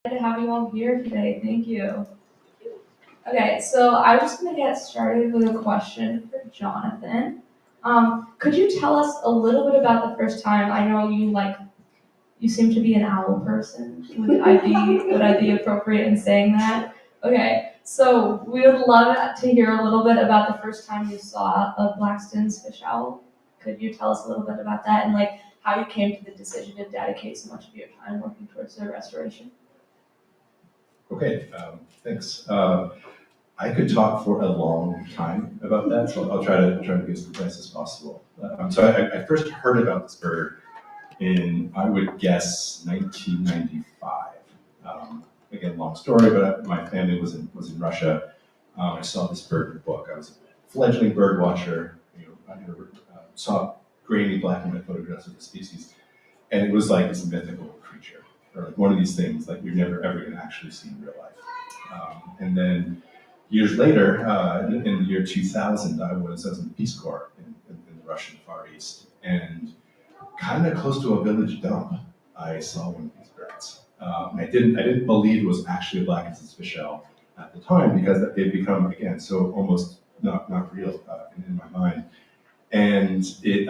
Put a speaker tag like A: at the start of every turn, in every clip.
A: To have you all here today. Thank you. Okay, so I was just going to get started with a question for Jonathan. Could you tell us a little bit about the first time? I know you seem to be an owl person. Would I be appropriate in saying that? Okay, so we would love to hear a little bit about the first time you saw a Blackstone's fish owl. Could you tell us a little bit about that and how you came to the decision to dedicate so much of your time working towards their restoration?
B: Okay, thanks. I could talk for a long time about that, so I'll try to be as concise as possible. So I first heard about this bird in, I would guess, 1995. Again, long story, but my family was in Russia. I saw this bird in a book. I was a fledgling bird watcher. I saw grainy black and white photographs of the species, and it was like this mythical creature, or like one of these things like you're never ever going to actually see in real life. And then years later, in the year 2000, I was in the Peace Corps in the Russian Far East, and kind of close to a village dump, I saw one of these birds. I didn't believe it was actually a Blacken's fish-owl at the time because they've become again so almost not real in my mind. And it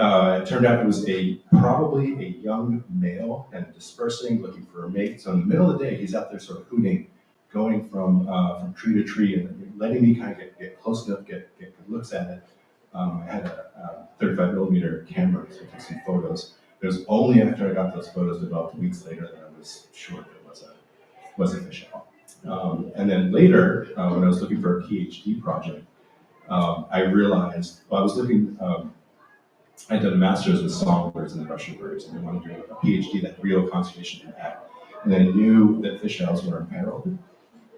B: turned out it was probably a young male and dispersing, looking for a mate. So in the middle of the day, he's out there sort of hooting, going from tree to tree, and letting me kind of get close enough, get good looks at it. I had a 35 millimeter camera, so I took some photos. It was only after I got those photos developed weeks later that I was sure that it was a fish owl. And then later, when I was looking for a PhD project, I realized, I was looking, I did a master's with songbirds and the Russian birds, and I wanted to do a PhD that real conservation impact. And I knew that fish owls were imperiled,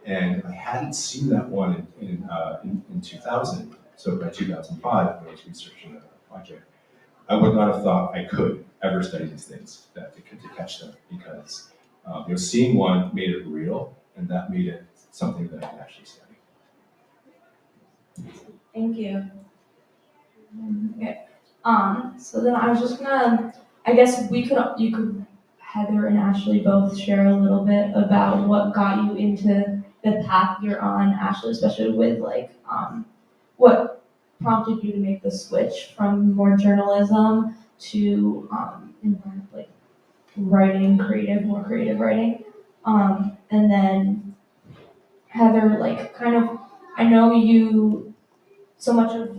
B: and I hadn't seen that one in 2000. So by 2005, when I was researching a project, I would not have thought I could ever study these things to catch them, because seeing one made it real, and that made it something that I could actually study.
A: Thank you. Okay. So then I was just gonna, I guess you could, Heather and Ashley both share a little bit about what got you into the path you're on, Ashley, especially with what prompted you to make the switch from more journalism to writing, more creative writing. And then Heather, I know you, so much of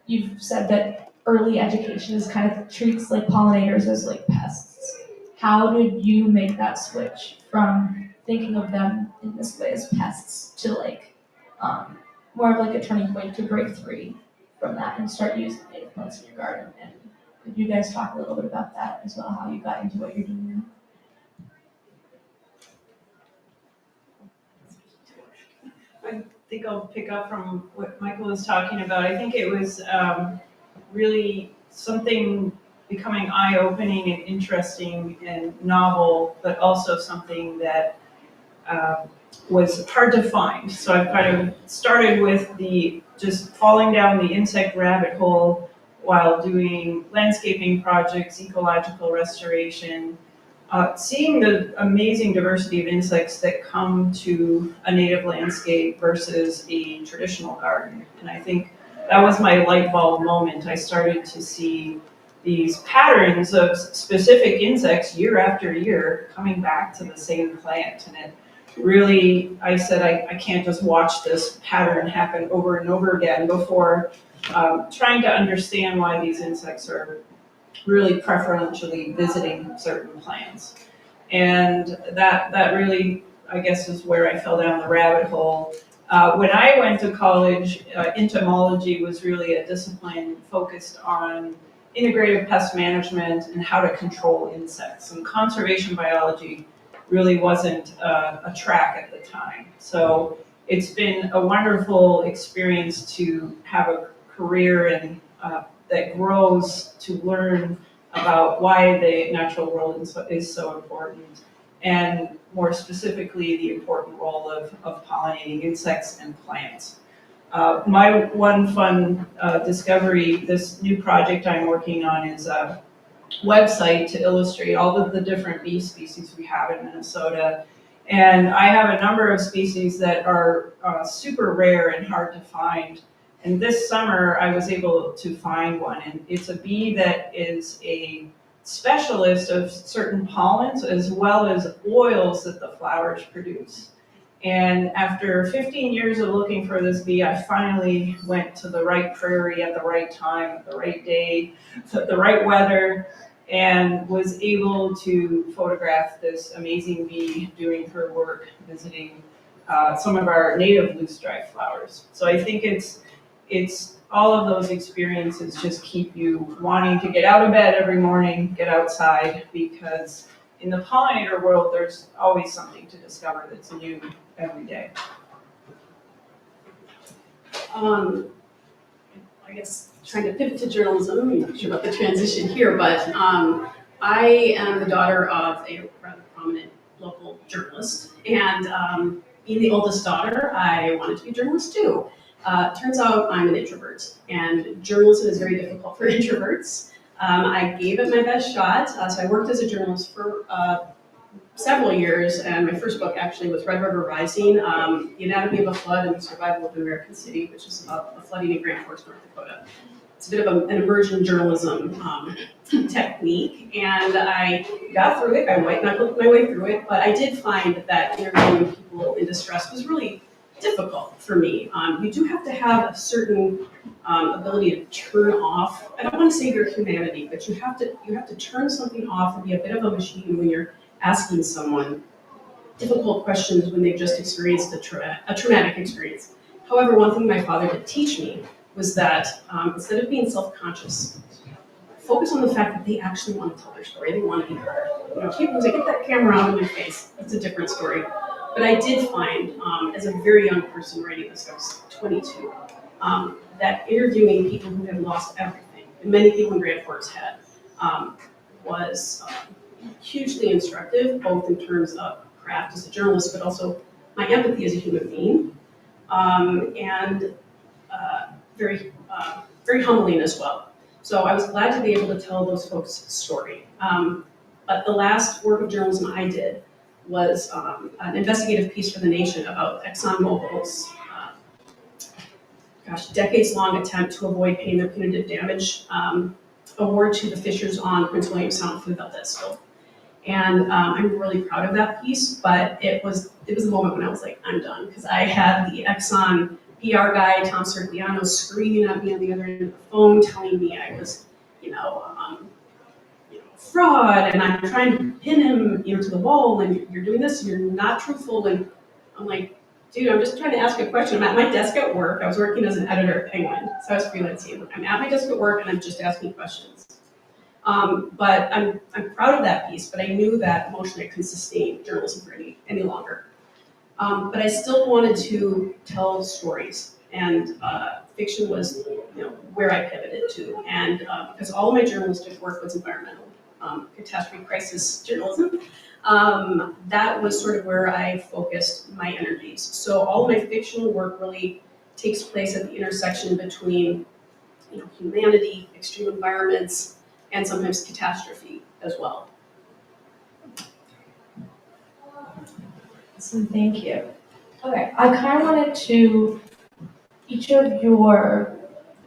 A: you've said that early education is kind of treats pollinators as pests. How did you make that switch from thinking of them in this way as pests to more of a turning point to break free from that and start using native plants in your garden? And could you guys talk a little bit about that as well, how you got into what you're doing now?
C: I think I'll pick up from what Michael was talking about. I think it was really something becoming eye-opening and interesting and novel, but also something that was hard to find. So I've kind of started with just falling down the insect rabbit hole while doing landscaping projects, ecological restoration, seeing the amazing diversity of insects that come to a native landscape versus a traditional garden. And I think that was my light bulb moment. I started to see these patterns of specific insects year after year coming back to the same plant. And it really, I said, I can't just watch this pattern happen over and over again before trying to understand why these insects are really preferentially visiting certain plants. And that really, I guess, is where I fell down the rabbit hole. When I went to college, entomology was really a discipline focused on integrative pest management and how to control insects. And conservation biology really wasn't a track at the time. So it's been a wonderful experience to have a career in that grows to learn about why the natural world is so important, and more specifically, the important role of pollinating insects and plants. My one fun discovery, this new project I'm working on, is a website to illustrate all of the different bee species we have in Minnesota And I have a number of species that are super rare and hard to find. And this summer, I was able to find one, and it's a bee that is a specialist of certain pollens as well as oils that the flowers produce. And after 15 years of looking for this bee, I finally went to the right prairie at the right time, at the right day, the right weather, and was able to photograph this amazing bee doing her work, visiting some of our native loosestrife flowers. So I think it's all of those experiences just keep you wanting to get out of bed every morning, get outside, because in the pollinator world, there's always something to discover that's new every day.
D: I guess trying to pivot to journalism, I'm not sure about the transition here, but I am the daughter of a rather prominent local journalist, and being the oldest daughter, I wanted to be a journalist too. Turns out I'm an introvert, and journalism is very difficult for introverts. I gave it my best shot, so I worked as a journalist for several years, and my first book actually was Red River Rising, The Anatomy of a Flood and the Survival of an American City, which is about the flooding in Grand Forks, North Dakota. It's a bit of an immersion journalism technique, and I got through it. I white knuckled my way through it, but I did find that interviewing people in distress was really difficult for me. You do have to have a certain ability to turn off. I don't want to say your humanity, but you have to turn something off and be a bit of a machine when you're asking someone difficult questions when they've just experienced a traumatic experience. However, one thing my father did teach me was that instead of being self-conscious, focus on the fact that they actually want to tell their story. They want to be heard. You know, people say, get that camera out of my face. That's a different story. But I did find, as a very young person writing this, I was 22, that interviewing people who had lost everything, and many people in Grand Forks had, was hugely instructive, both in terms of craft as a journalist, but also my empathy as a human being, and very, very humbling as well. So I was glad to be able to tell those folks' story. But the last work of journalism I did was an investigative piece for The Nation about ExxonMobil's decades-long attempt to avoid paying their punitive damage award to the fishers on Prince William Sound for the Valdez spill. And I'm really proud of that piece, but it was a moment when I was like, I'm done, because I had the Exxon PR guy, Tom Sergliano, screaming at me on the other end of the phone, telling me I was, fraud, and I'm trying to pin him, to the wall, and you're doing this, and you're not truthful, and I'm like, dude, I'm just trying to ask a question. I'm at my desk at work. I was working as an editor at Penguin, so I was freelancing. I'm at my desk at work, and I'm just asking questions. But I'm proud of that piece, but I knew that emotionally I couldn't sustain journalism for any longer. But I still wanted to tell stories, and fiction was, where I pivoted to. And because all of my journalistic work was environmental, catastrophe crisis journalism, that was sort of where I focused my energies. So all of my fictional work really takes place at the intersection between, humanity, extreme environments, and sometimes catastrophe as well.
A: So thank you. Okay, I kind of wanted to, each of your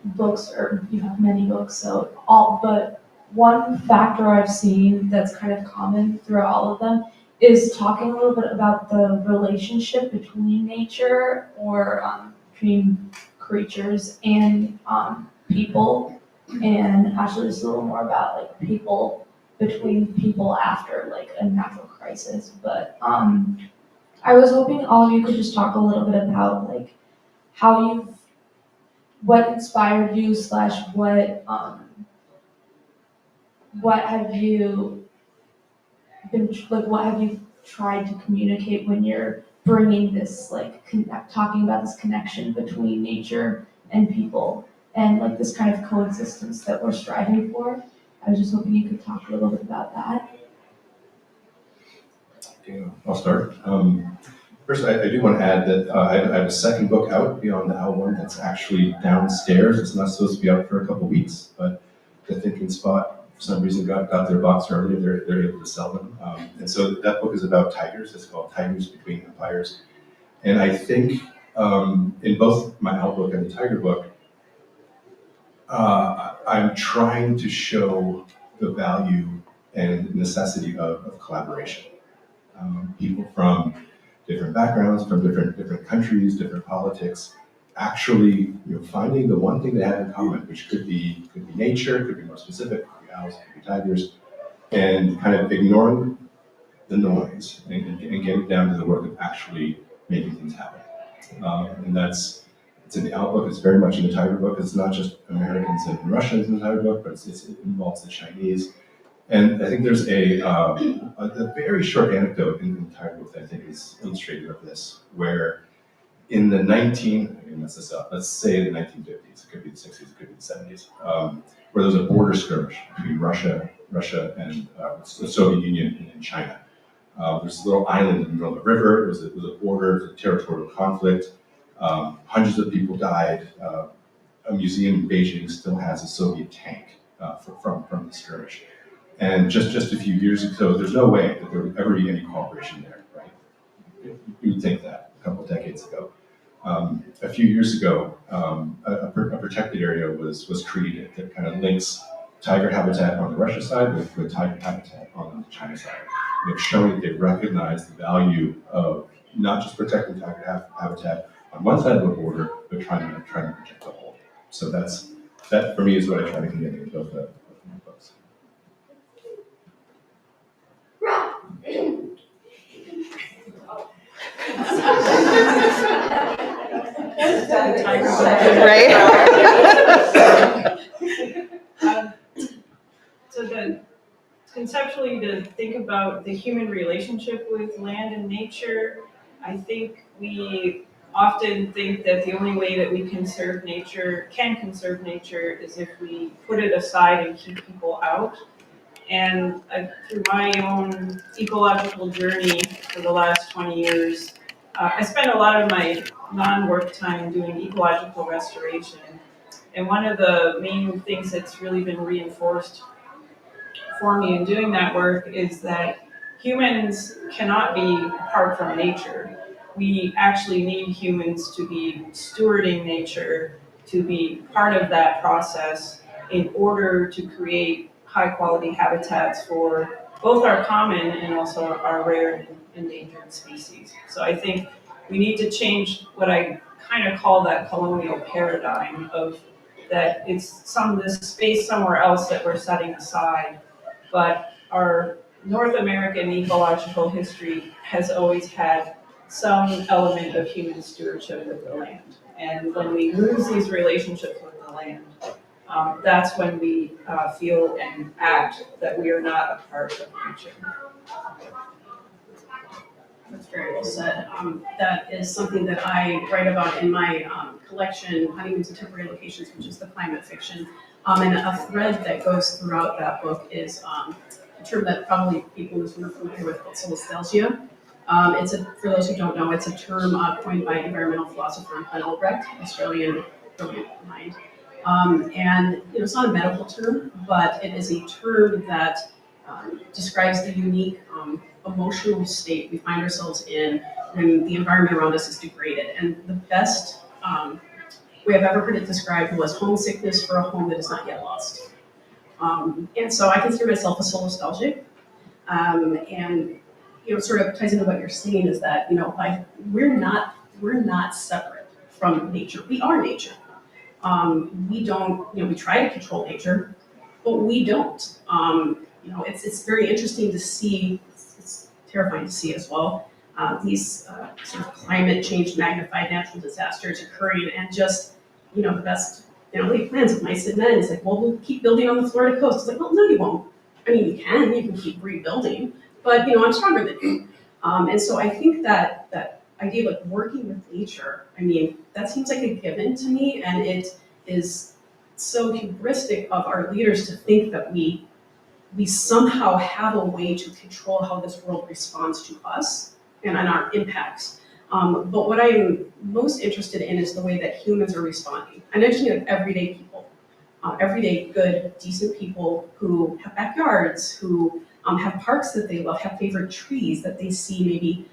A: books, or you have many books, but one factor I've seen that's kind of common throughout all of them is talking a little bit about the relationship between nature, or between creatures and people, and actually just a little more about like people, between people after like a natural crisis. But I was hoping all of you could just talk a little bit about like what inspired you, / what have you been, like, what have you tried to communicate when you're bringing this, like, talking about this connection between nature and people, and like this kind of coexistence that we're striving for? I was just hoping you could talk a little bit about that.
B: Okay, I'll start. First, I do want to add that I have a second book out, Beyond the Owl One, that's actually downstairs. It's not supposed to be out for a couple weeks, but the Thinking Spot for some reason got their box early, they're able to sell them. And so that book is about tigers. It's called Tigers Between Empires. And I think in both my Owl book and the Tiger book, I'm trying to show the value and necessity of collaboration. People from different backgrounds, from different countries, different politics, actually finding the one thing they have in common, which could be nature, could be more specific, could be owls, could be tigers, and kind of ignoring the noise and getting down to the work of actually making things happen. And it's in the Owl book, it's very much in the Tiger book. It's not just Americans and Russians in the Tiger book, but it involves the Chinese. And I think there's a very short anecdote in the Tiger book that I think is illustrative of this, where in the let's say the 1950s, it could be the 60s, it could be the 70s, where there was a border skirmish between Russia and the Soviet Union and China. There's this little island in the middle of a river. It was a border, it was a territorial conflict. Hundreds of people died. A museum in Beijing still has a Soviet tank from the skirmish. And just a few years ago, there's no way that there would ever be any cooperation there, right? You would think that a couple of decades ago. A few years ago, a protected area was created that kind of links tiger habitat on the Russia side with tiger habitat on the China side. And it's showing that they recognize the value of not just protecting tiger habitat on one side of the border, but trying to protect the whole. So that for me is what I try to communicate in both my books.
E: Right?
C: So conceptually, to think about the human relationship with land and nature, I think we often think that the only way that we can conserve nature is if we put it aside and keep people out. And through my own ecological journey for the last 20 years, I spent a lot of my non-work time doing ecological restoration. And one of the main things that's really been reinforced for me in doing that work is that humans cannot be apart from nature. We actually need humans to be stewarding nature, to be part of that process in order to create high quality habitats for both our common and also our rare and endangered species. So I think we need to change what I kind of call that colonial paradigm of that it's this space somewhere else that we're setting aside, but our North American ecological history has always had some element of human stewardship of the land. And when we lose these relationships with the land, that's when we feel and act that we are not a part of nature.
D: That's very well said. That is something that I write about in my collection, Huntington's and Temporary Locations, which is the climate fiction. And a thread that goes throughout that book is a term that probably people in this room are familiar with called solastalgia. For those who don't know, it's a term coined by environmental philosopher Glenn Albrecht, Australian brilliant mind. And it's not a medical term, but it is a term that describes the unique emotional state we find ourselves in when the environment around us is degraded. And the best way I've ever heard it described was homesickness for a home that is not yet lost. And so I consider myself a solastalgic. And sort of ties into what you're saying is that we're not separate from nature. We are nature. We don't, we try to control nature, but we don't. It's very interesting to see, it's terrifying to see as well, these sort of climate change magnified natural disasters occurring, and just, the best, laid plans of mice and men. It's like, well, we'll keep building on the Florida coast. It's like, well, no, you won't. I mean, you can keep rebuilding, but, I'm stronger than you. And so I think that idea of working with nature, that seems like a given to me, and it is so hubristic of our leaders to think that we somehow have a way to control how this world responds to us and on our impacts. But what I'm most interested in is the way that humans are responding. I mentioned everyday people. everyday, good, decent people who have backyards, who have parks that they love, have favorite trees that they see maybe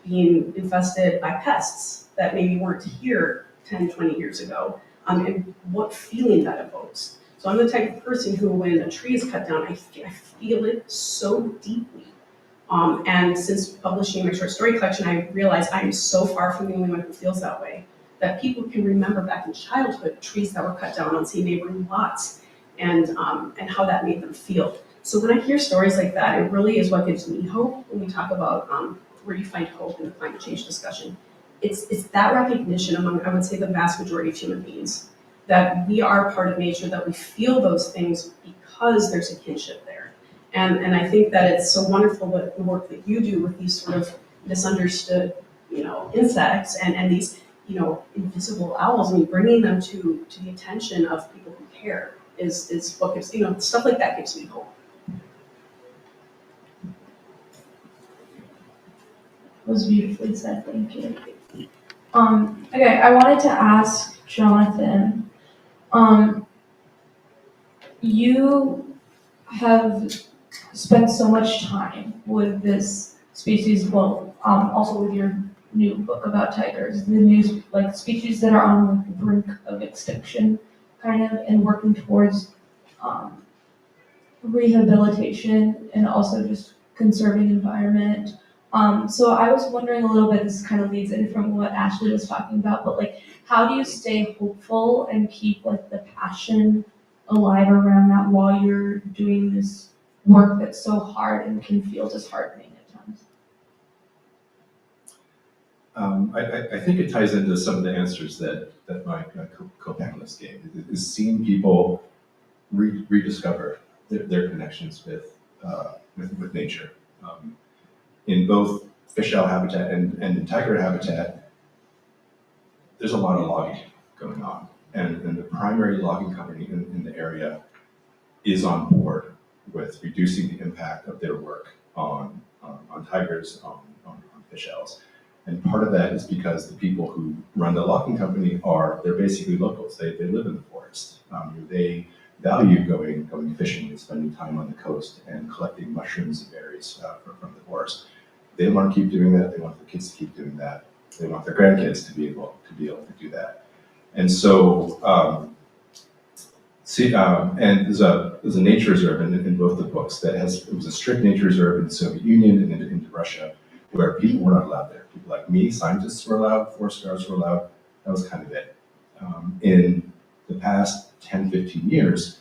D: being infested by pests that maybe weren't here 10, 20 years ago, and what feeling that evokes. So I'm the type of person who, when a tree is cut down, I feel it so deeply. And since publishing my short story collection, I realized I am so far from the only one who feels that way. That people can remember back in childhood trees that were cut down on, say, neighboring lots, and how that made them feel. So when I hear stories like that, it really is what gives me hope when we talk about where you find hope in the climate change discussion. It's that recognition among, I would say, the vast majority of human beings, that we are part of nature, that we feel those things because there's a kinship there. And I think that it's so wonderful what the work that you do with these sort of misunderstood, insects and these, invisible owls. I mean, bringing them to the attention of people who care is what gives, stuff like that gives me hope.
A: That was beautifully said, thank you. Okay, I wanted to ask Jonathan, you have spent so much time with this species, also with your new book about tigers, the new species that are on the brink of extinction, kind of, and working towards rehabilitation and also just conserving environment. So I was wondering a little bit, this kind of leads in from what Ashley was talking about, but how do you stay hopeful and keep the passion alive around that while you're doing this work that's so hard and can feel disheartening at times?
B: I think it ties into some of the answers that my co-panelists gave, is seeing people rediscover their connections with nature. In both fish owl habitat and in tiger habitat, there's a lot of logging going on. And the primary logging company in the area is on board with reducing the impact of their work on tigers, on fish owls. And part of that is because the people who run the logging company they're basically locals. They live in the forest. They value going fishing and spending time on the coast and collecting mushrooms and berries from the forest. They want to keep doing that. They want their kids to keep doing that. They want their grandkids to be able to do that. And so, and there's a nature reserve in both the books it was a strict nature reserve in the Soviet Union and into Russia, where people were not allowed there. People like me, scientists were allowed, forest guards were allowed. That was kind of it. In the past 10, 15 years,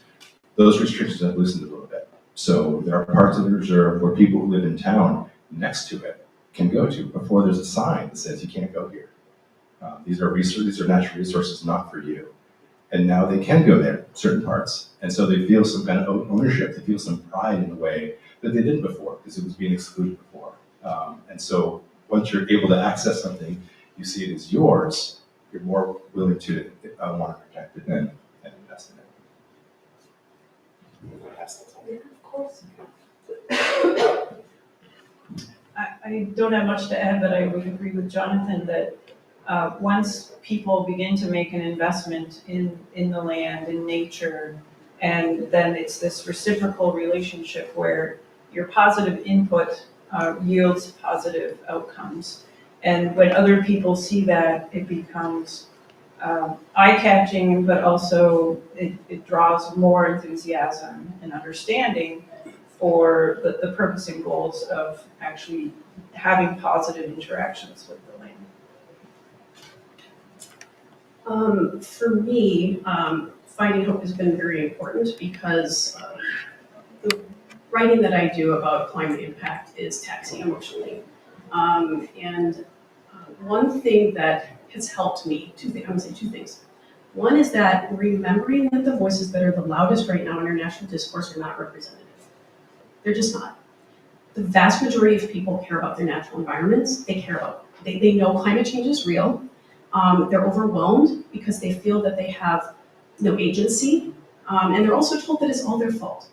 B: those restrictions have loosened a little bit. So there are parts of the reserve where people who live in town next to it can go to before there's a sign that says you can't go here. These are natural resources not for you. And now they can go there, certain parts. And so they feel some kind of ownership, they feel some pride in a way that they didn't before, because it was being excluded before. And so once you're able to access something, you see it as yours, you're more willing to want to protect it and invest in it.
A: Yeah, of course.
C: I don't have much to add, but I would agree with Jonathan that once people begin to make an investment in the land, in nature, and then it's this reciprocal relationship where your positive input yields positive outcomes. And when other people see that, it becomes eye-catching, but also it draws more enthusiasm and understanding for the purpose and goals of actually having positive interactions with the land.
D: For me, finding hope has been very important because the writing that I do about climate impact is taxing emotionally. And one thing that has helped me, I would say two things. One is that remembering that the voices that are the loudest right now in our national discourse are not representative. They're just not. The vast majority of people care about their natural environments. They know climate change is real. They're overwhelmed because they feel that they have no agency. And they're also told that it's all their fault.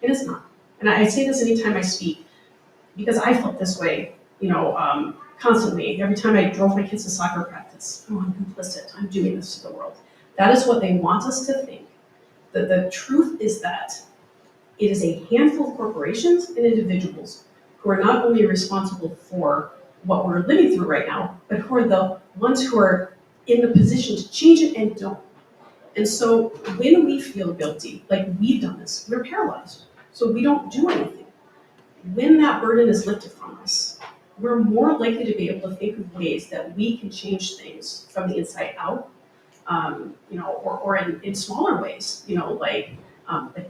D: It is not. And I say this anytime I speak because I felt this way, constantly. Every time I drove my kids to soccer practice, I'm complicit. I'm doing this to the world. That is what they want us to think. The truth is that it is a handful of corporations and individuals who are not only responsible for what we're living through right now, but who are the ones who are in the position to change it and don't. And so when we feel guilty, like we've done this, we're paralyzed. So we don't do anything. When that burden is lifted from us, we're more likely to be able to think of ways that we can change things from the inside out, or in smaller ways, like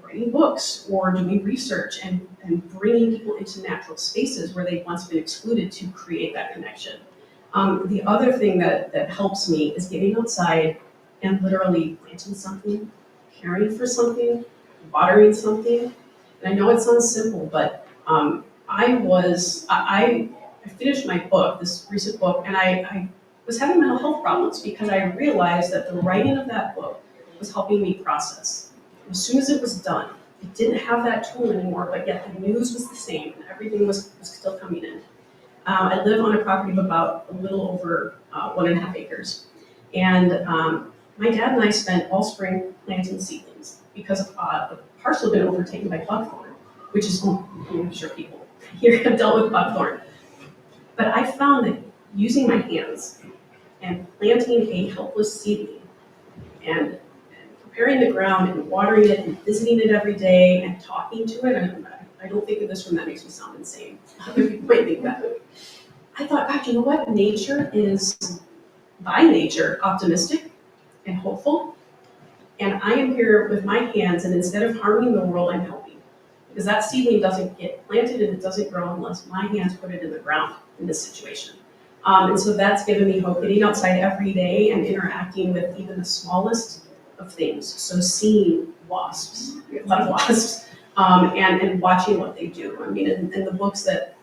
D: writing books or doing research and bringing people into natural spaces where they've once been excluded to create that connection. The other thing that helps me is getting outside and literally planting something, caring for something, watering something. And I know it sounds simple, but I finished my book, this recent book, and I was having mental health problems because I realized that the writing of that book was helping me process. As soon as it was done, it didn't have that tool anymore, but yet the news was the same and everything was still coming in. I live on a property of about a little over 1.5 acres. And my dad and I spent all spring planting seedlings because the parcel had been overtaken by buckthorn, which is, I'm sure people here have dealt with buckthorn. But I found that using my hands and planting a helpless seedling and preparing the ground and watering it and visiting it every day and talking to it, and I don't think of this room, that makes me sound insane. Other people might think that. I thought, God, you know what? Nature is, by nature, optimistic and hopeful. And I am here with my hands, and instead of harming the world, I'm helping. Because that seedling doesn't get planted and it doesn't grow unless my hands put it in the ground in this situation. And so that's given me hope, getting outside every day and interacting with even the smallest of things. So seeing wasps, we have a lot of wasps, and watching what they do. I mean, in the books that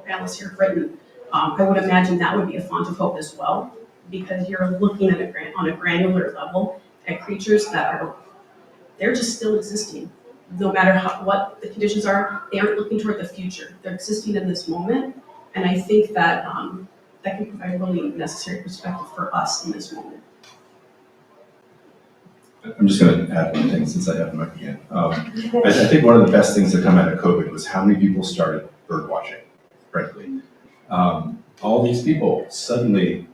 D: panelists here have written, I would imagine that would be a font of hope as well, because you're looking at on a granular level at creatures that they're just still existing. No matter what the conditions are, they aren't looking toward the future. They're existing in this moment, and I think that that can provide a really necessary perspective for us in this moment.
B: I'm just going to add one thing since I have the mic again. I think one of the best things that come out of COVID was how many people started bird watching, frankly. All these people suddenly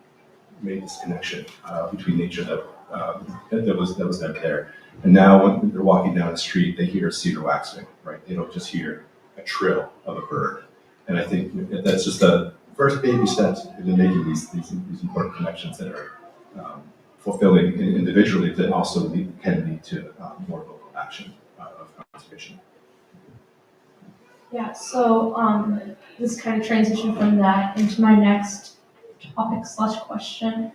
B: made this connection between nature that was never there. And now when they're walking down the street, they hear a cedar waxwing, right? They don't just hear a trill of a bird. And I think that's just the first baby steps into making these important connections that are fulfilling individually, that also can lead to more local action of conservation.
A: Yeah, so this kind of transition from that into my next topic/question.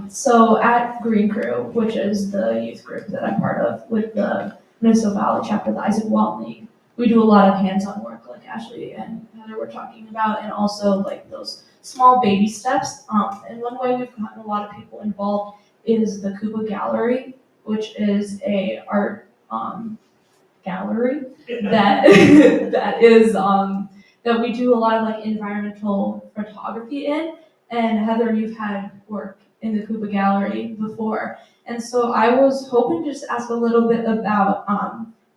A: So at Green Crew, which is the youth group that I'm part of with the Minnesota Valley chapter of the Isaac Walton League, we do a lot of hands-on work like Ashley and Heather were talking about, and also like those small baby steps. And one way we've gotten a lot of people involved is the Kuba Gallery, which is a art gallery that that we do a lot of like environmental photography in. And Heather, you've had work in the Kuba Gallery before, and so I was hoping to just ask a little bit about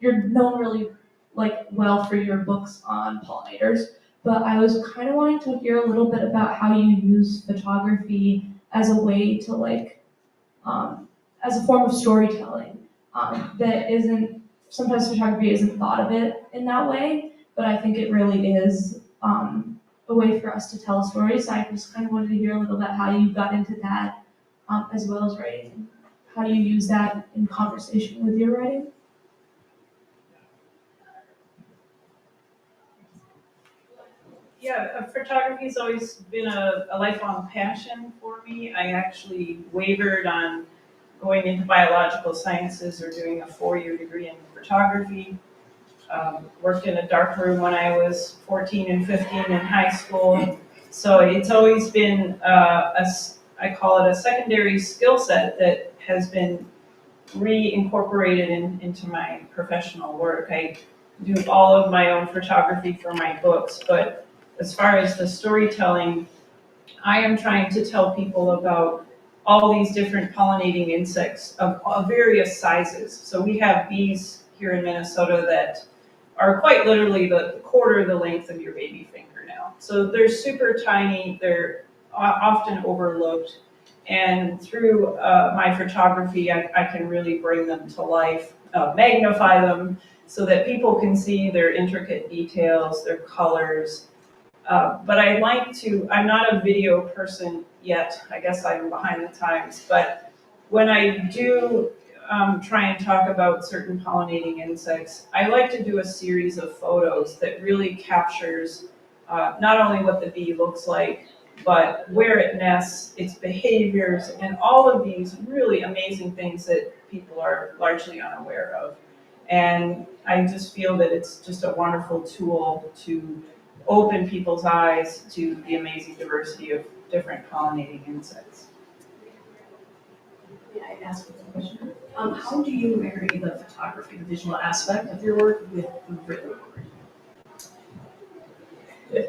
A: you're known really like well for your books on pollinators, but I was kind of wanting to hear a little bit about how you use photography as a way to like as a form of storytelling that isn't, sometimes photography isn't thought of it in that way, but I think it really is a way for us to tell stories. So I just kind of wanted to hear a little bit how you got into that, as well as writing. How do you use that in conversation with your writing?
C: Yeah, photography's always been a lifelong passion for me. I actually wavered on going into biological sciences or doing a 4-year degree in photography. Worked in a dark room when I was 14 and 15 in high school. So it's always been I call it a secondary skill set that has been reincorporated into my professional work. I do all of my own photography for my books, but as far as the storytelling, I am trying to tell people about all these different pollinating insects of various sizes. So we have bees here in Minnesota that are quite literally the quarter of the length of your baby fingernail. So they're super tiny, they're often overlooked, and through my photography, I can really bring them to life, magnify them so that people can see their intricate details, their colors. But I'm not a video person yet, I guess I'm behind the times, but when I do try and talk about certain pollinating insects, I like to do a series of photos that really captures not only what the bee looks like, but where it nests, its behaviors, and all of these really amazing things that people are largely unaware of. And I just feel that it's just a wonderful tool to open people's eyes to the amazing diversity of different pollinating insects.
D: May I ask a question? How do you marry the photography, the visual aspect of your work with the written word?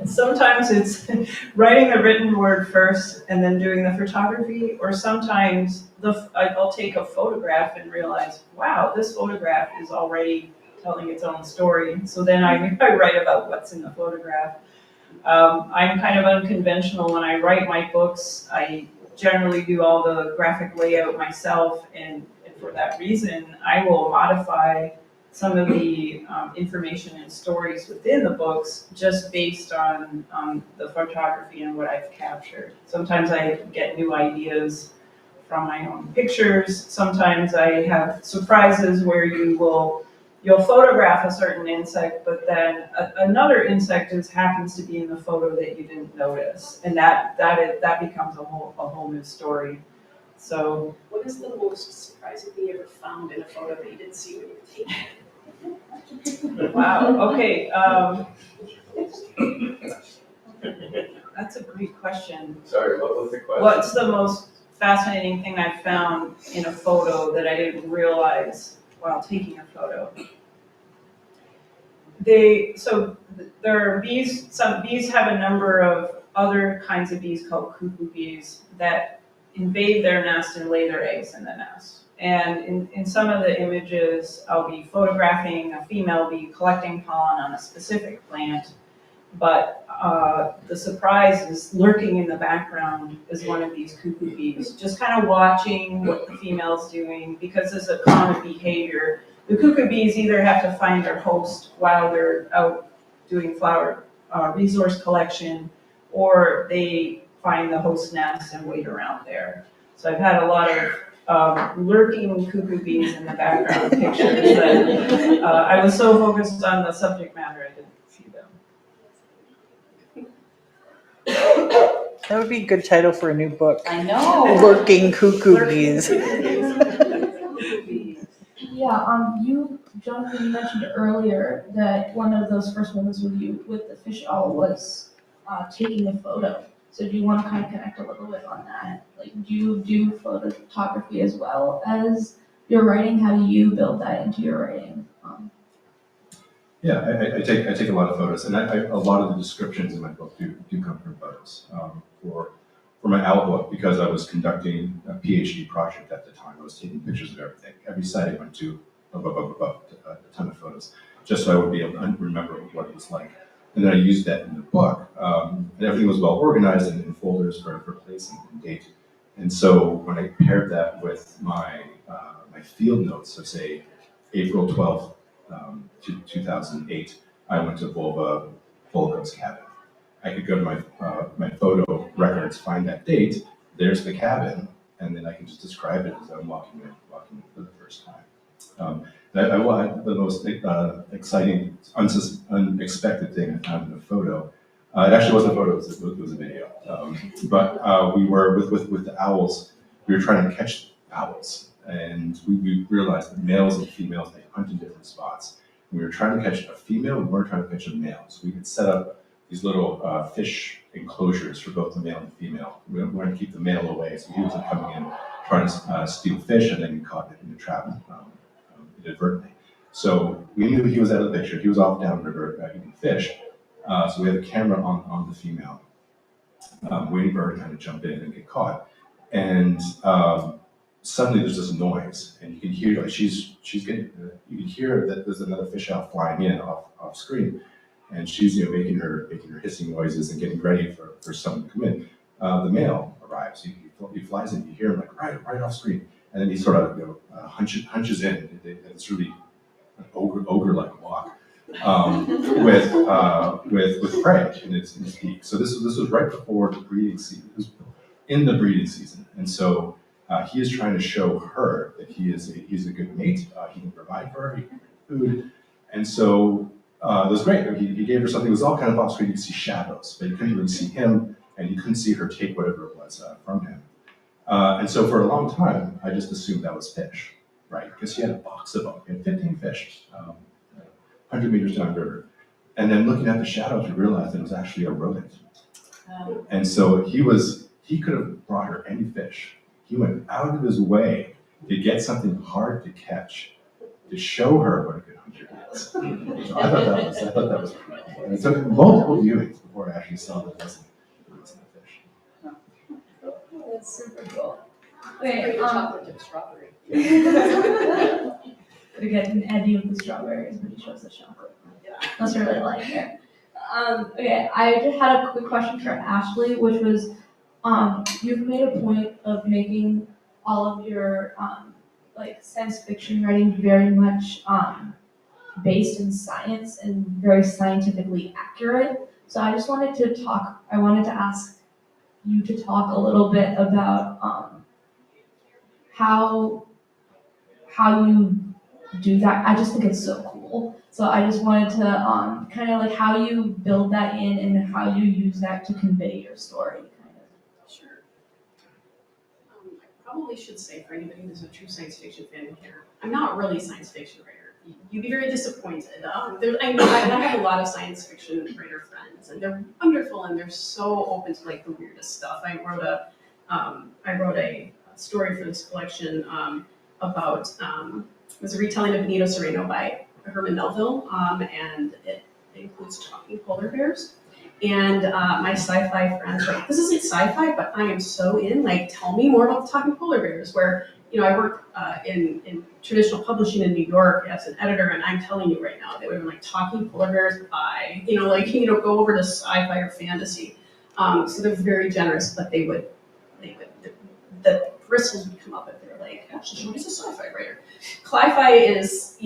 C: Sometimes it's writing the written word first and then doing the photography, or sometimes I'll take a photograph and realize, wow, this photograph is already telling its own story. So then I write about what's in the photograph. I'm kind of unconventional when I write my books. I generally do all the graphic layout myself, and for that reason, I will modify some of the information and stories within the books just based on the photography and what I've captured. Sometimes I get new ideas from my own pictures. Sometimes I have surprises where you'll photograph a certain insect, but then another insect happens to be in the photo that you didn't notice, and that becomes a whole new story. So,
D: What is the most surprising thing you ever found in a photo that you didn't see when you were taking it?
C: wow, okay. That's a great question.
B: Sorry, what was the question?
C: What's the most fascinating thing I've found in a photo that I didn't realize while taking a photo? There are bees, some bees have a number of other kinds of bees called cuckoo bees that invade their nest and lay their eggs in the nest. And in some of the images, I'll be photographing a female bee collecting pollen on a specific plant, but the surprise is lurking in the background is one of these cuckoo bees, just kind of watching what the female's doing, because there's a common behavior. The cuckoo bees either have to find their host while they're out doing flower resource collection, or they find the host nest and wait around there. So I've had a lot of lurking cuckoo bees in the background pictures that I was so focused on the subject matter I didn't see them.
E: That would be a good title for a new book.
A: I know.
E: Lurking cuckoo bees.
A: Yeah, Jonathan, you mentioned earlier that one of those first moments with you with the fish owl was taking a photo. So do you want to kind of connect a little bit on that? Like, do you do photography as well as your writing? How do you build that into your writing?
B: Yeah, I take a lot of photos, and a lot of the descriptions in my book do come from photos. For my owl book, because I was conducting a PhD project at the time, I was taking pictures of everything. Every site I went to, a ton of photos, just so I would be able to remember what it was like. And then I used that in the book. And everything was well organized in folders for place and date. And so when I paired that with my field notes, so say April 12th, 2008, I went to Volga's cabin. I could go to my photo records, find that date, there's the cabin, and then I can just describe it as I'm walking for the first time. The most exciting, unexpected thing I found in a photo. It actually wasn't a photo; it was a video. But we were with the owls. We were trying to catch owls, and we realized that males and females, they hunt in different spots. We were trying to catch a female. We weren't trying to catch a male. So we could set up these little fish enclosures for both the male and the female. We wanted to keep the male away, so he wasn't coming in trying to steal fish and then get caught in the trap inadvertently. So we knew he was out of the picture. He was off downriver eating fish. So we had a camera on the female, waiting for her to kind of jump in and get caught. And suddenly there's this noise, and you can hear like she's getting you can hear that there's another fish out flying in off screen, and she's making her hissing noises and getting ready for someone to come in. The male arrives. He flies in. You hear him like right off screen, and then he sort of hunches in. And it's really an ogre-like walk with prey in his beak. So this was right before the breeding season. It was in the breeding season, and so he is trying to show her that he's a good mate. He can provide for her. He can bring food, and so it was great. He gave her something. It was all kind of off screen. You could see shadows, but you couldn't really see him, and you couldn't see her take whatever it was from him. And so for a long time, I just assumed that was fish, right? Because he had a box of them. He had 15 fish, 100 meters downriver. And then looking at the shadows, we realized that it was actually a rodent. And so he could have brought her any fish. He went out of his way to get something hard to catch, to show her what a good hunter is. So I thought that was pretty cool. And it took multiple viewings before I actually saw that it wasn't a fish.
A: That's super cool.
D: Pretty
A: Okay,
D: good chocolate chip strawberry.
A: we get an Eddie with the strawberries, but he shows the chocolate. That's really like it. Okay, I just had a quick question for Ashley, which was, you've made a point of making all of your like science fiction writing very much based in science and very scientifically accurate. So I just wanted to ask you to talk a little bit about how you do that. I just think it's so cool. So I just wanted to kind of like how you build that in and how you use that to convey your story. Kind of.
D: Sure. I probably should say for anybody who's a true science fiction fan here, I'm not really a science fiction writer. You'd be very disappointed. I have a lot of science fiction writer friends, and they're wonderful, and they're so open to like the weirdest stuff. I wrote a story for this collection about it was a retelling of Benito Cereno by Herman Melville, and it includes talking polar bears. And my sci-fi friends were like, this isn't sci-fi, but I am so in. Like, tell me more about the talking polar bears. Where I work in traditional publishing in New York as an editor, and I'm telling you right now, they would have been like talking polar bears, bye. Go over to sci-fi or fantasy. So they're very generous, but the bristles would come up if they're like, actually, she's a sci-fi writer. Cli-fi is,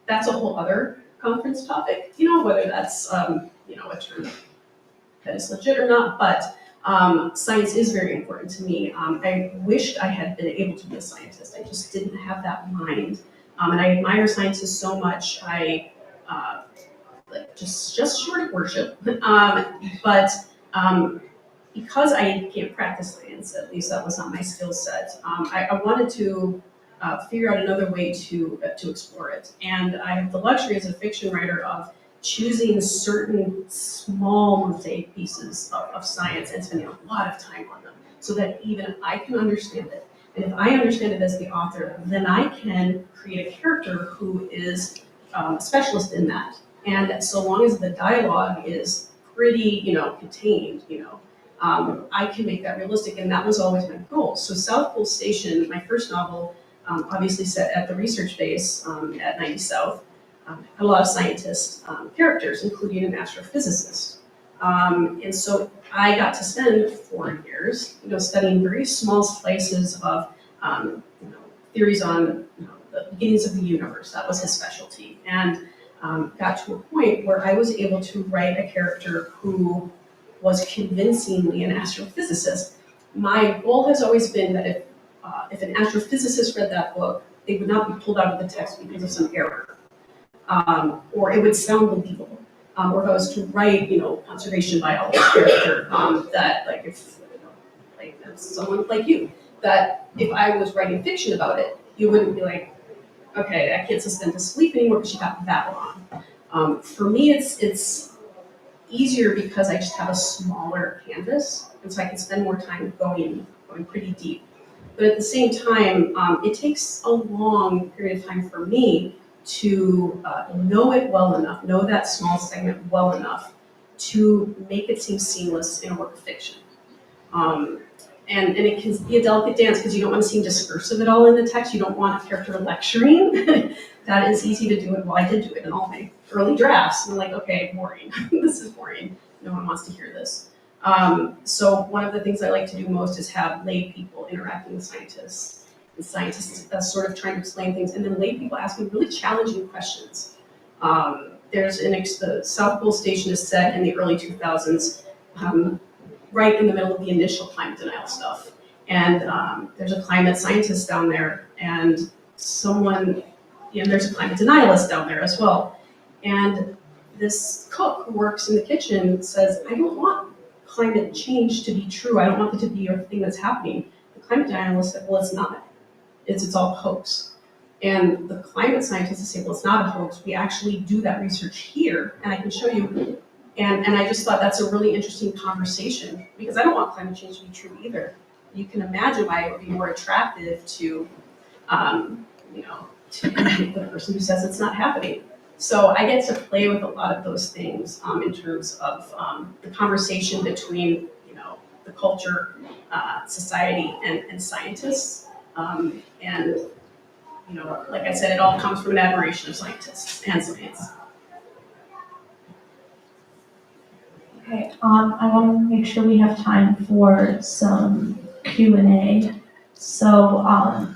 D: that's a whole other conference topic, whether that's, a term that is legit or not, but science is very important to me. I wished I had been able to be a scientist. I just didn't have that mind. And I admire scientists so much. I just short of worship. But because I can't practice science, at least that was not my skill set, I wanted to figure out another way to explore it. And I have the luxury as a fiction writer of choosing certain small mosaic pieces of science and spending a lot of time on them so that even I can understand it. And if I understand it as the author, then I can create a character who is a specialist in that. And so long as the dialogue is pretty, contained, I can make that realistic, and that was always my goal. So South Pole Station, my first novel, obviously set at the research base at 90 South, had a lot of scientist characters, including an astrophysicist. And so I got to spend 4 years, studying very small slices of, theories on the beginnings of the universe. That was his specialty, and got to a point where I was able to write a character who was convincingly an astrophysicist. My goal has always been that if an astrophysicist read that book, they would not be pulled out of the text because of some error. Or it would sound believable. Or if I was to write, conservation biologist character, that if someone like you, that if I was writing fiction about it, you wouldn't be like, okay, I can't suspend to sleep anymore because she got that wrong. For me, it's easier because I just have a smaller canvas, and so I can spend more time going pretty deep. But at the same time, it takes a long period of time for me to know it well enough, know that small segment well enough to make it seem seamless in a work of fiction. And it can be a delicate dance because you don't want to seem discursive at all in the text. You don't want a character lecturing. That is easy to do it. Well, I did do it in all my early drafts. And I'm like, okay, boring. This is boring. No one wants to hear this. So one of the things I like to do most is have lay people interacting with scientists. And scientists sort of trying to explain things. And then lay people asking really challenging questions. There's the South Pole Station is set in the early 2000s. Right in the middle of the initial climate denial stuff. And there's a climate scientist down there, and there's a climate denialist down there as well. And this cook who works in the kitchen says, I don't want climate change to be true. I don't want it to be a thing that's happening. The climate denialist said, well, it's not. It's all hoax. And the climate scientists say, well, it's not a hoax. We actually do that research here, and I can show you. And I just thought that's a really interesting conversation because I don't want climate change to be true either. You can imagine why it would be more attractive to the person who says it's not happening. So I get to play with a lot of those things in terms of the conversation between, the culture, society, and scientists. And like I said, it all comes from an admiration of scientists and science.
A: Okay, I want to make sure we have time for some Q&A. So,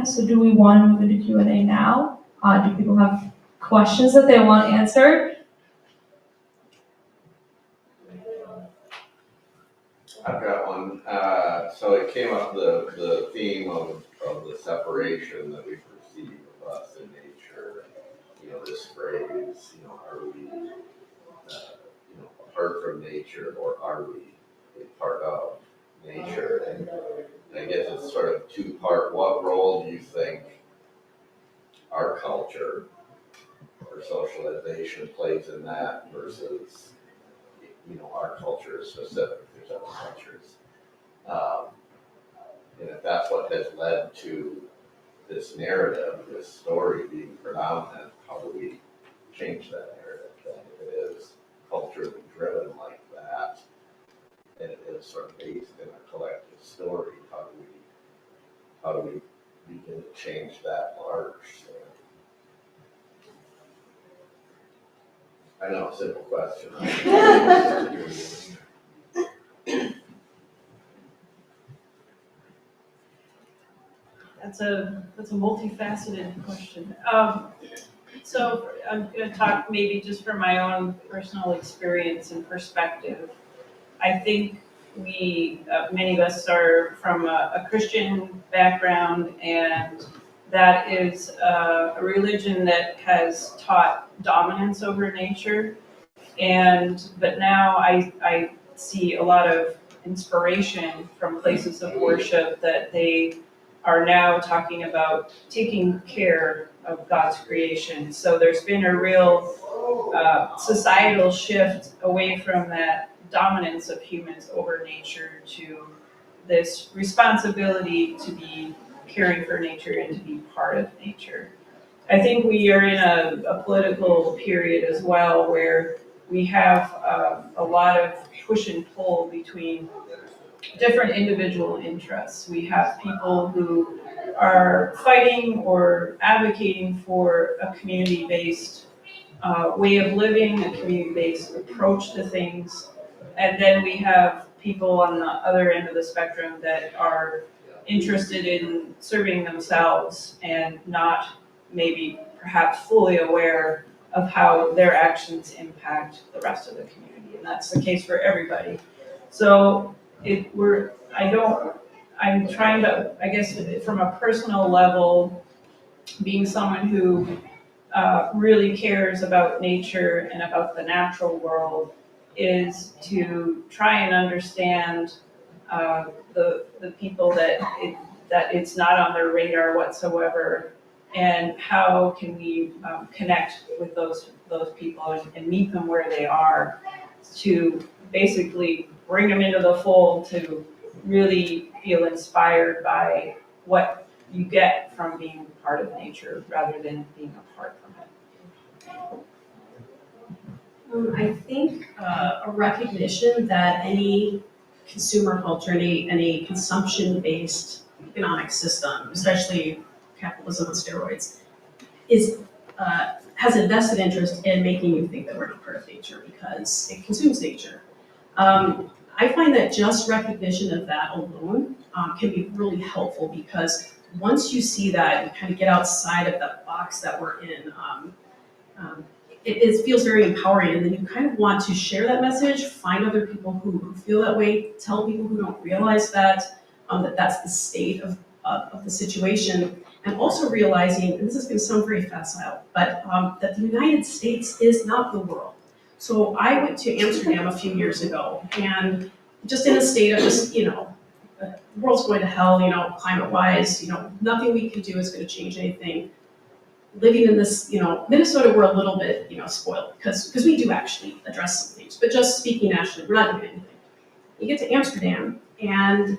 A: so do we want to move into Q&A now? Do people have questions that they want answered?
F: I've got one. So it came up the theme of the separation that we perceive of us in nature. This phrase, are we, apart from nature, or are we a part of nature? And I guess it's sort of two-part. What role do you think our culture or socialization plays in that versus, our culture is specific to other cultures? And if that's what has led to this narrative, this story being predominant, how do we change that narrative then? If it is culturally driven like that, and it is sort of based in a collective story, how do we begin to change that large? I know, simple question.
C: That's a multifaceted question. So I'm going to talk maybe just from my own personal experience and perspective. I think many of us are from a Christian background, and that is a religion that has taught dominance over nature. But now I see a lot of inspiration from places of worship that they are now talking about taking care of God's creation. So there's been a real societal shift away from that dominance of humans over nature to this responsibility to be caring for nature and to be part of nature. I think we are in a political period as well where we have a lot of push and pull between different individual interests. We have people who are fighting or advocating for a community-based way of living, a community-based approach to things. And then we have people on the other end of the spectrum that are interested in serving themselves and not maybe perhaps fully aware of how their actions impact the rest of the community. And that's the case for everybody. So I'm trying to, I guess, from a personal level, being someone who really cares about nature and about the natural world, is to try and understand the people that it's not on their radar whatsoever, and how can we connect with those people and meet them where they are, to basically bring them into the fold, to really feel inspired by what you get from being part of nature rather than being apart from it.
D: I think a recognition that any consumer culture and a consumption-based economic system, especially capitalism on steroids, has a vested interest in making you think that we're not part of nature because it consumes nature. I find that just recognition of that alone can be really helpful, because once you see that, you kind of get outside of the box that we're in. It feels very empowering, and then you kind of want to share that message, find other people who feel that way, tell people who don't realize that, that that's the state of the situation, and also realizing, and this is going to sound very facile, but that the United States is not the world. So I went to Amsterdam a few years ago, and just in a state of just, the world's going to hell, climate-wise, nothing we can do is going to change anything. Living in this, Minnesota, we're a little bit, spoiled because we do actually address some things, but just speaking nationally, we're not doing anything. You get to Amsterdam, and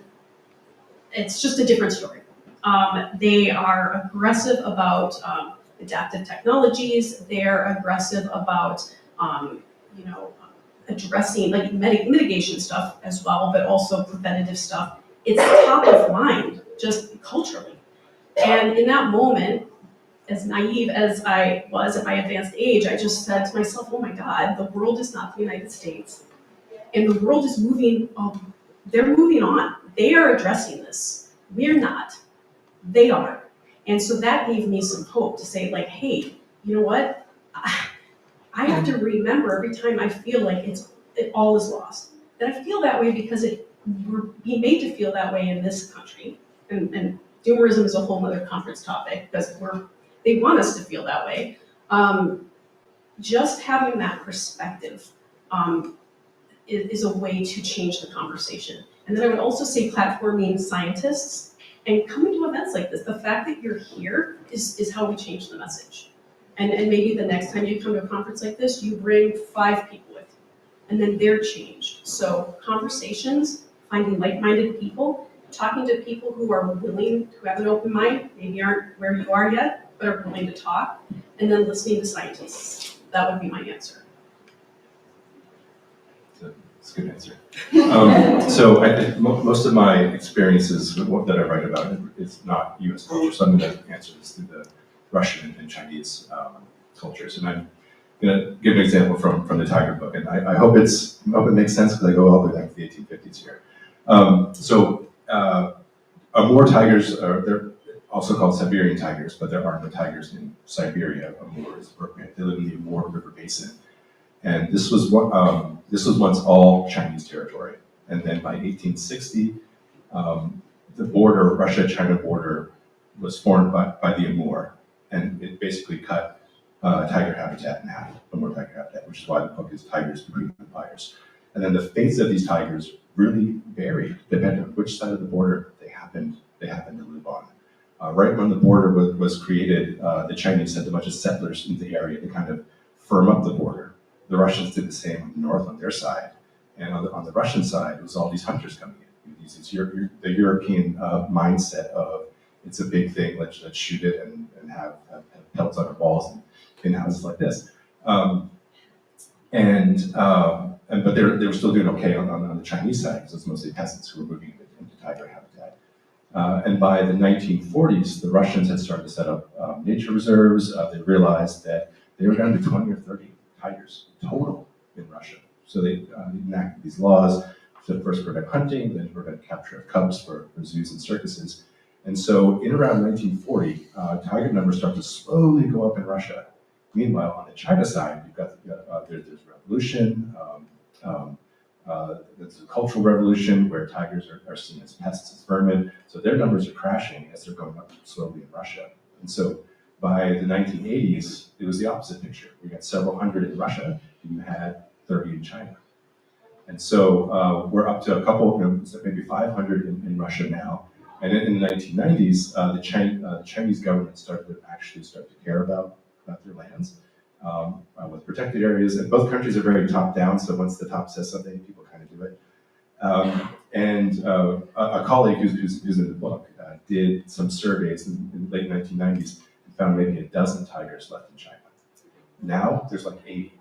D: it's just a different story. They are aggressive about adaptive technologies. They're aggressive about, addressing like mitigation stuff as well, but also preventative stuff. It's top of mind, just culturally. And in that moment, as naive as I was at my advanced age, I just said to myself, oh my God, the world is not the United States. And the world is moving, they're moving on. They are addressing this. We're not. They are. And so that gave me some hope to say, like, hey, you know what? I have to remember every time I feel like it all is lost. That I feel that way because we're being made to feel that way in this country. And doomerism is a whole other conference topic because they want us to feel that way. Just having that perspective is a way to change the conversation. And then I would also say platforming scientists and coming to events like this. The fact that you're here is how we change the message. And maybe the next time you come to a conference like this, you bring 5 people with you, and then they're changed. So conversations, finding like-minded people, talking to people who are willing, who have an open mind, maybe aren't where you are yet, but are willing to talk, and then listening to scientists. That would be my answer.
B: That's a good answer. So I think most of my experiences that I write about is not U.S. culture, so I'm going to answer this through the Russian and Chinese cultures. And I'm going to give an example from the Tiger book, and I hope it makes sense because I go all the way back to the 1850s here. Amur tigers they're also called Siberian tigers, but there are no tigers in Siberia. They live in the Amur River Basin, and this was once all Chinese territory. And then by 1860, the border, Russia-China border, was formed by the Amur, and it basically cut tiger habitat in half, Amur tiger habitat, which is why the book is Tigers Between Empires. And then the fates of these tigers really varied depending on which side of the border they happened to live on. Right when the border was created, the Chinese sent a bunch of settlers into the area to kind of firm up the border. The Russians did the same on the north on their side. And on the Russian side, it was all these hunters coming in. The European mindset of, it's a big thing, let's shoot it and have pelts on our walls and in houses like this. But they were still doing okay on the Chinese side, because it's mostly peasants who were moving into tiger habitat. And by the 1940s, the Russians had started to set up nature reserves. They realized that they were down to 20 or 30 tigers total in Russia. So they enacted these laws to first prevent hunting, then prevent capture of cubs for zoos and circuses. And so in around 1940, tiger numbers start to slowly go up in Russia. Meanwhile, on the China side, there's revolution, there's a cultural revolution where tigers are seen as pests, as vermin. So their numbers are crashing as they're going up slowly in Russia. And so by the 1980s, it was the opposite picture. We got several hundred in Russia, and you had 30 in China. And so we're up to a couple, maybe 500 in Russia now. And in the 1990s, the Chinese government started to care about their lands with protected areas. And both countries are very top-down, so once the top says something, people kind of do it. A colleague who's in the book did some surveys in the late 1990s and found maybe a dozen tigers left in China. Now there's like 80.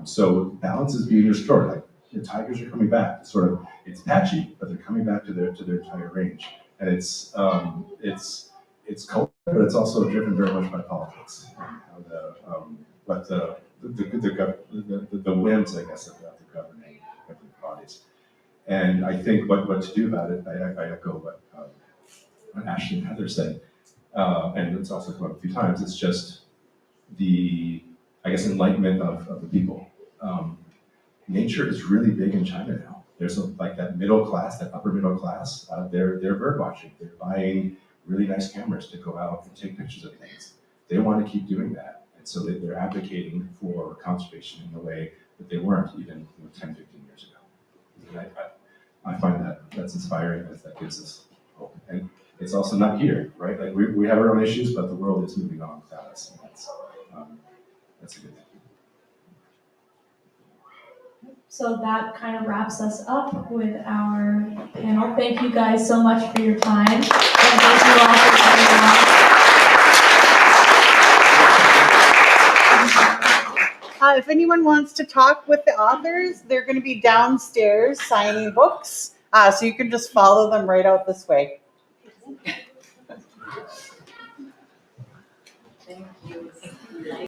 B: So balance is being restored. Like the tigers are coming back. Sort of, it's patchy, but they're coming back to their entire range, and it's culture, but it's also driven very much by politics. How the whims, I guess, of the governing bodies. And I think what to do about it, I echo what Ashley and Heather said, and it's also come up a few times. It's just the, I guess, enlightenment of the people. Nature is really big in China now. There's like that middle class, that upper middle class. They're bird watching. They're buying really nice cameras to go out and take pictures of things. They want to keep doing that, and so they're advocating for conservation in a way that they weren't even 10, 15 years ago. And I find that's inspiring, as that gives us hope. And it's also not here, right? Like we have our own issues, but the world is moving on without us. And that's a good thing.
A: So that kind of wraps us up with our panel. Thank you guys so much for your time. And thank you all for coming out.
E: If anyone wants to talk with the authors, they're going to be downstairs signing books. So you can just follow them right out this way.
D: Thank you.